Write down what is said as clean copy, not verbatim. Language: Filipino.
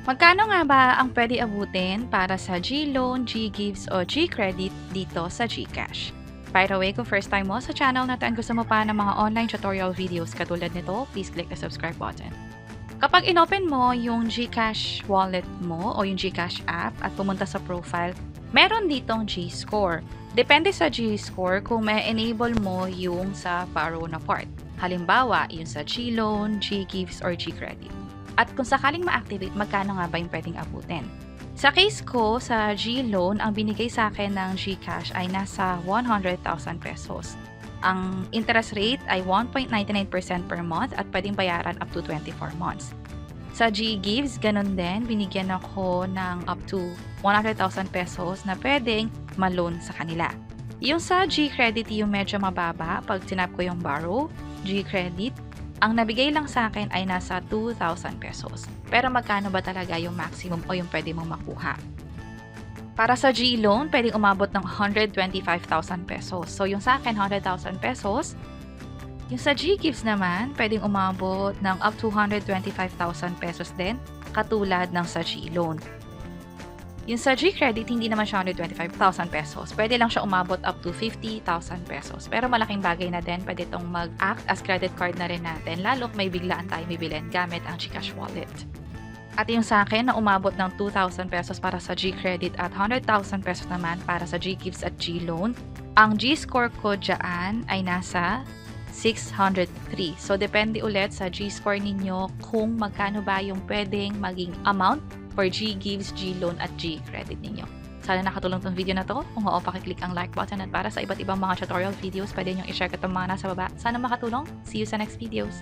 Magkano nga ba ang pwede abutin para sa GLoan, GGives o GCredit dito sa GCash? By the way, kung first time mo sa channel na to and gusto mo pa ng mga online tutorial videos katulad nito, please click the subscribe button. Kapag inopen mo yung GCash wallet mo o yung GCash app at pumunta sa profile, meron ditong G-score. Depende sa G-score kung may enable mo yung sa borrow na part. Halimbawa, yung sa GLoan, GGives or GCredit. At kung sakaling ma-activate, magkano nga ba yung pwedeng abutin? Sa case ko, sa GLoan, ang binigay sa akin ng GCash ay nasa 100,000 pesos. Ang interest rate ay 1.99% per month at pwedeng bayaran up to 24 months. Sa GGives, ganun din, binigyan ako ng up to 100,000 pesos na pwedeng ma-loan sa kanila. Yung sa GCredit, yung medyo mababa, pag tinap ko yung borrow, GCredit, ang nabigay lang sa akin ay nasa 2,000 pesos. Pero magkano ba talaga yung maximum o yung pwede mong makuha? Para sa GLoan, pwedeng umabot ng 125,000 pesos. So, yung sa akin, 100,000 pesos. Yung sa GGives naman, pwedeng umabot ng up to 125,000 pesos din, katulad ng sa GLoan. Yung sa GCredit, hindi naman siya 125,000 pesos. Pwede lang siya umabot up to 50,000 pesos. Pero malaking bagay na din, pwede itong mag-act as credit card na rin natin, lalo may biglaan tayo bibilin gamit ang GCash wallet. At yung sa akin, na umabot ng 2,000 pesos para sa GCredit at 100,000 pesos naman para sa GGives at GLoan, ang G-score ko dyan ay nasa 603. So, depende ulit sa G-score ninyo kung magkano ba yung pwedeng maging amount for GGives, GLoan at GCredit ninyo. Sana nakatulong tong video na to. Kung oo, pakiclick ang like button at para sa iba't ibang mga tutorial videos, pwede nyo i-share ko itong mga nasa baba. Sana makatulong. See you sa next videos.